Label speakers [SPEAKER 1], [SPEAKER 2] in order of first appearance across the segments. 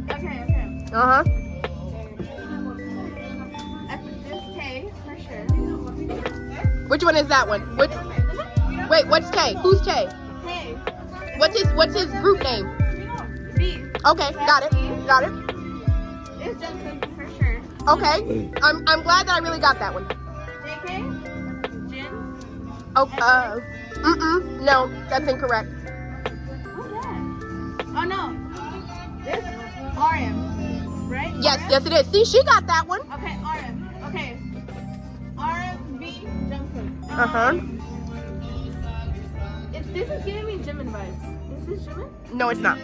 [SPEAKER 1] Okay.
[SPEAKER 2] Uh-huh.
[SPEAKER 1] This Tay, for sure.
[SPEAKER 2] Which one is that one? Wait, what's Tay? Who's Tay?
[SPEAKER 1] Tay.
[SPEAKER 2] What's his group name?
[SPEAKER 1] B.
[SPEAKER 2] Okay, got it.
[SPEAKER 1] It's Jungkook, for sure.
[SPEAKER 2] Okay. I'm glad that I really got that one.
[SPEAKER 1] JK? Jin?
[SPEAKER 2] Oh, no, that's incorrect.
[SPEAKER 1] What's that? Oh, no. This RM, right?
[SPEAKER 2] Yes, it is. See, she got that one.
[SPEAKER 1] Okay, RM. Okay. RM, B, Jungkook.
[SPEAKER 2] Uh-huh.
[SPEAKER 1] This is giving me Jimin vibes. Is this Jimin?
[SPEAKER 2] No, it's not.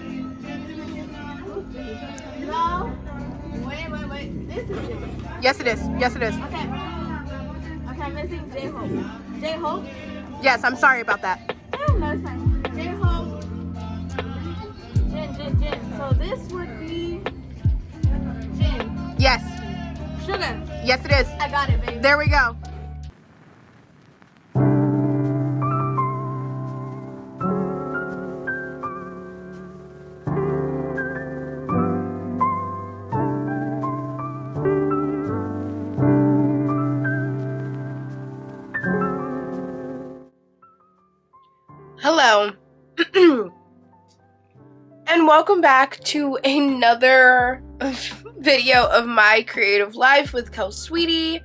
[SPEAKER 1] No. Wait. This is Jimin.
[SPEAKER 2] Yes, it is.
[SPEAKER 1] Okay, I'm missing J-Hope. J-Hope?
[SPEAKER 2] Yes, I'm sorry about that.
[SPEAKER 1] No, it's fine. J-Hope. Jin. So this would be Jin.
[SPEAKER 2] Yes.
[SPEAKER 1] Sugar.
[SPEAKER 2] Yes, it is.
[SPEAKER 1] I got it, baby.
[SPEAKER 2] There we go. Hello. And welcome back to another video of my creative life with Kel Sweetie.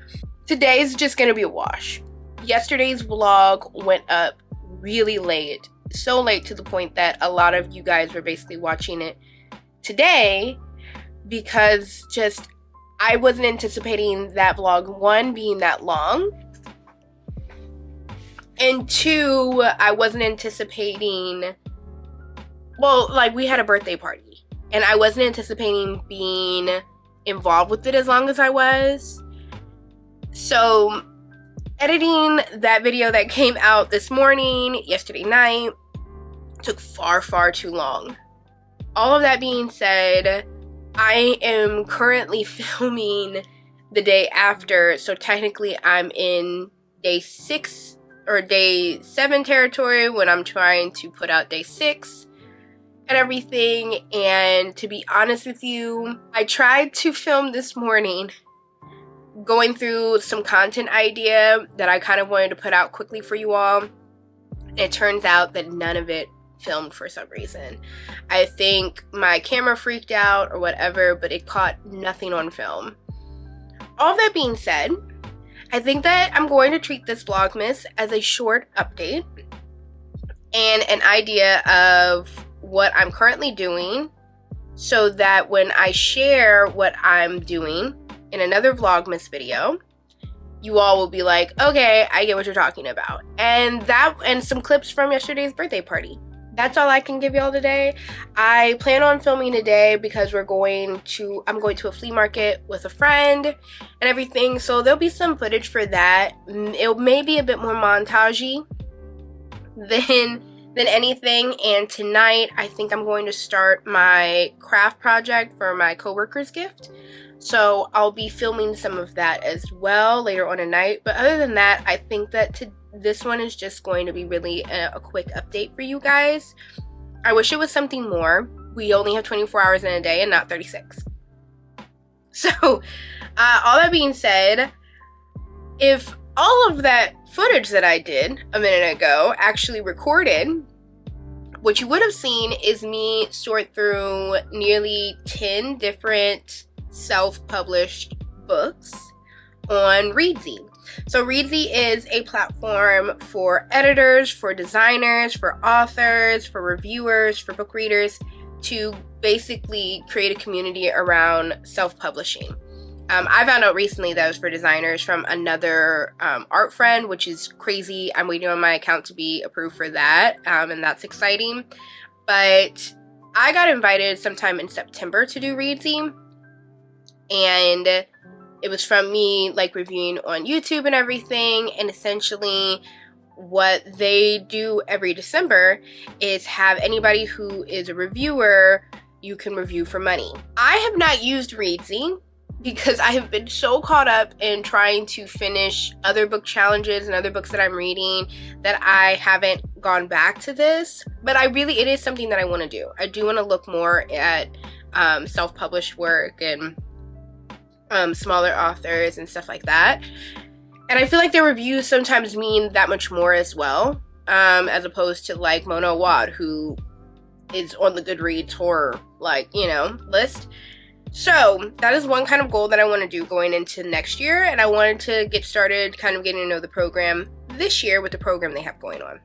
[SPEAKER 2] Today's just gonna be a wash. Yesterday's vlog went up really late. So late to the point that a lot of you guys were basically watching it today because I wasn't anticipating that vlog, one, being that long, and two, I wasn't anticipating, we had a birthday party, and I wasn't anticipating being involved with it as long as I was. So, editing that video that came out this morning, yesterday night, took far too long. All of that being said, I am currently filming the day after, so technically I'm in day 6 or day 7 territory when I'm trying to put out day 6 and everything. And to be honest with you, I tried to film this morning going through some content idea that I kind of wanted to put out quickly for you all. It turns out that none of it filmed for some reason. I think my camera freaked out or whatever, but it caught nothing on film. All that being said, I think that I'm going to treat this Vlogmas as a short update and an idea of what I'm currently doing, so that when I share what I'm doing in another Vlogmas video, you all will be like, okay, I get what you're talking about. And some clips from yesterday's birthday party. That's all I can give y'all today. I plan on filming today because I'm going to a flea market with a friend and everything, so there'll be some footage for that. It may be a bit more montagey than anything. And tonight I think I'm going to start my craft project for my coworker's gift, so I'll be filming some of that as well later on tonight. But other than that, I think that this one is just going to be really a quick update for you guys. I wish it was something more. We only have 24 hours in a day and not 36. So, all that being said, if all of that footage that I did a minute ago actually recorded, what you would have seen is me sort through nearly 10 different self-published books on Reedsy. So Reedsy is a platform for editors, for designers, for authors, for reviewers, for book readers to basically create a community around self-publishing. I found out recently that it was for designers from another art friend, which is crazy. I'm waiting on my account to be approved for that, and that's exciting. But I got invited sometime in September to do Reedsy, and it was from me reviewing on YouTube and everything. And essentially what they do every December is have anybody who is a reviewer, you can review for money. I have not used Reedsy because I have been so caught up in trying to finish other book challenges and other books that I'm reading that I haven't gone back to this. But it is something that I want to do. I do want to look more at self-published work and smaller authors and stuff like that. And I feel like their reviews sometimes mean that much more as well, as opposed to like Mona Awad, who is on the Goodreads horror, like, you know, list. So that is one kind of goal that I want to do going into next year, and I wanted to get started kind of getting to know the program this year with the program they have going on.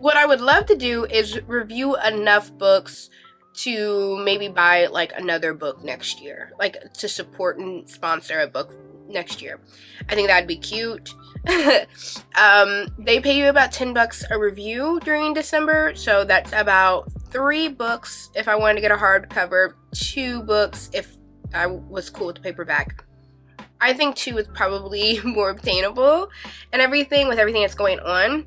[SPEAKER 2] What I would love to do is review enough books to maybe buy like another book next year, like to support and sponsor a book next year. I think that'd be cute. They pay you about $10 a review during December, so that's about 3 books if I wanted to get a hardcover, 2 books if I was cool with the paperback. I think 2 is probably more obtainable and everything with everything that's going on.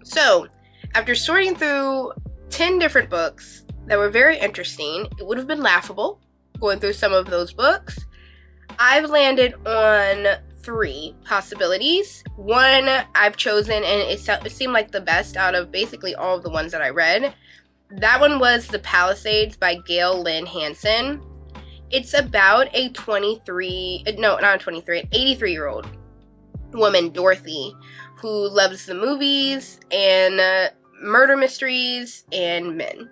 [SPEAKER 2] So after sorting through 10 different books that were very interesting, it would have been laughable going through some of those books. I've landed on 3 possibilities. One I've chosen, and it seemed like the best out of basically all of the ones that I read. That one was The Palisades by Gail Lynn Hansen. It's about an 83-year-old woman, Dorothy, who loves the movies and murder mysteries and men.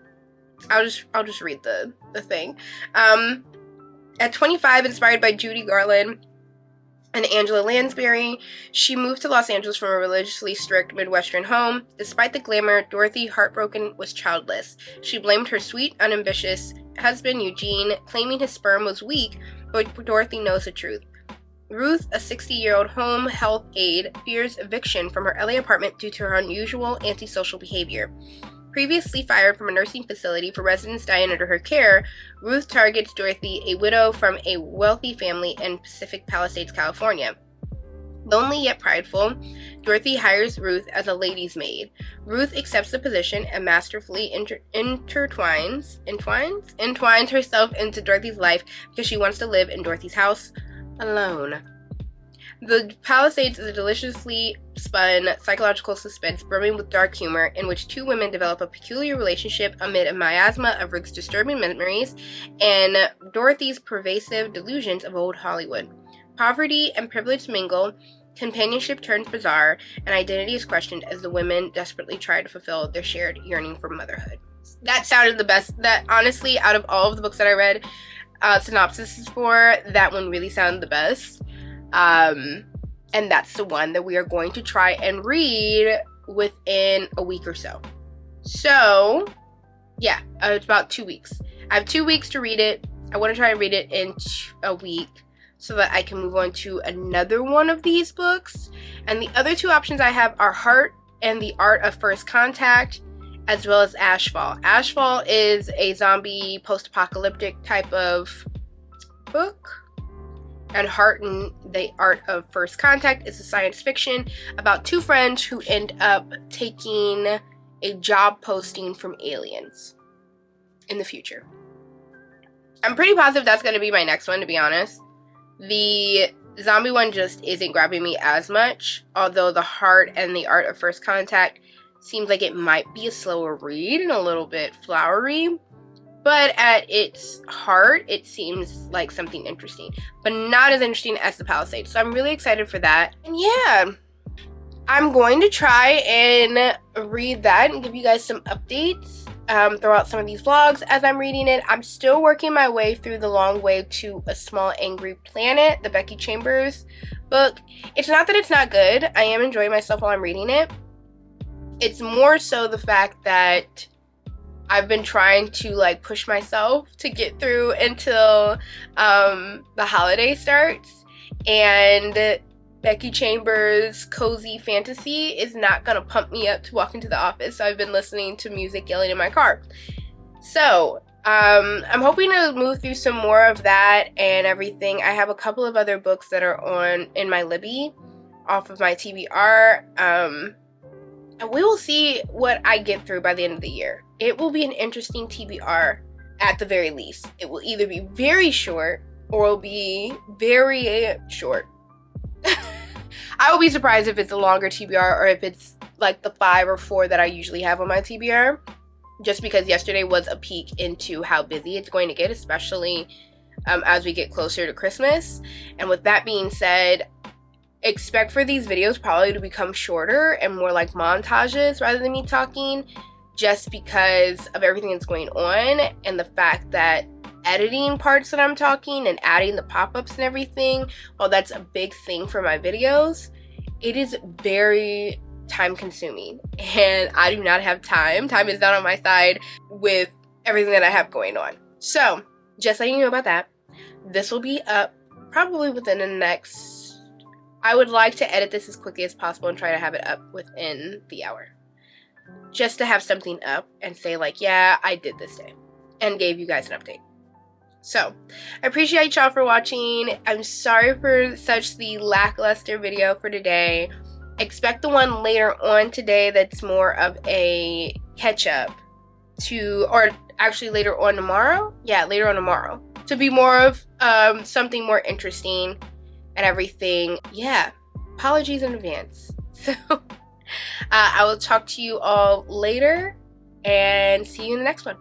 [SPEAKER 2] I'll just read the thing. At 25, inspired by Judy Garland and Angela Lansbury, she moved to Los Angeles from a religiously strict Midwestern home. Despite the glamour, Dorothy, heartbroken, was childless. She blamed her sweet, unambitious husband, Eugene, claiming his sperm was weak, but Dorothy knows the truth. Ruth, a 60-year-old home health aide, fears eviction from her LA apartment due to her unusual antisocial behavior. Previously fired from a nursing facility for residents dying under her care, Ruth targets Dorothy, a widow from a wealthy family in Pacific Palisades, California. Lonely yet prideful, Dorothy hires Ruth as a lady's maid. Ruth accepts the position and masterfully entwines herself into Dorothy's life because she wants to live in Dorothy's house alone. The Palisades is a deliciously spun psychological suspense brimming with dark humor in which 2 women develop a peculiar relationship amid a miasma of Ruth's disturbing memories and Dorothy's pervasive delusions of old Hollywood. Poverty and privilege mingle, companionship turns bizarre, and identity is questioned as the women desperately try to fulfill their shared yearning for motherhood. That sounded the best. That honestly, out of all of the books that I read synopsis for, that one really sounded the best. And that's the one that we are going to try and read within a week or so. So, yeah, it's about 2 weeks. I have 2 weeks to read it. I want to try and read it in a week so that I can move on to another one of these books. And the other 2 options I have are Heart and the Art of First Contact, as well as Ashfall. Ashfall is a zombie post-apocalyptic type of book. And Heart and the Art of First Contact is a science fiction about 2 friends who end up taking a job posting from aliens in the future. I'm pretty positive that's going to be my next one, to be honest. The zombie one just isn't grabbing me as much, although the Heart and the Art of First Contact seems like it might be a slower read and a little bit flowery. But at its heart, it seems like something interesting, but not as interesting as The Palisades. So I'm really excited for that. And yeah, I'm going to try and read that and give you guys some updates throughout some of these vlogs as I'm reading it. I'm still working my way through The Long Way to a Small Angry Planet, the Becky Chambers book. It's not that it's not good. I am enjoying myself while I'm reading it. It's more so the fact that I've been trying to like push myself to get through until the holiday starts, and Becky Chambers' cozy fantasy is not gonna pump me up to walk into the office, so I've been listening to music yelling in my car. So I'm hoping to move through some more of that and everything. I have a couple of other books that are in my Libby off of my TBR. And we will see what I get through by the end of the year. It will be an interesting TBR at the very least. It will either be very short or it will be very short. I will be surprised if it's a longer TBR or if it's like the 5 or 4 that I usually have on my TBR. just because yesterday was a peek into how busy it's going to get, especially as we get closer to Christmas. And with that being said, expect for these videos probably to become shorter and more like montages rather than me talking, just because of everything that's going on and the fact that editing parts that I'm talking and adding the pop-ups and everything, while that's a big thing for my videos, it is very time consuming and I do not have time. Time is not on my side with everything that I have going on. So just letting you know about that. This will be up probably within the next, I would like to edit this as quickly as possible and try to have it up within the hour, just to have something up and say like, yeah, I did this day and gave you guys an update. So I appreciate y'all for watching. I'm sorry for such the lackluster video for today. Expect the one later on today that's more of a catch up to, or actually later on tomorrow. Yeah, later on tomorrow, to be more of something more interesting and everything. Yeah, apologies in advance. So I will talk to you all later and see you in the next one.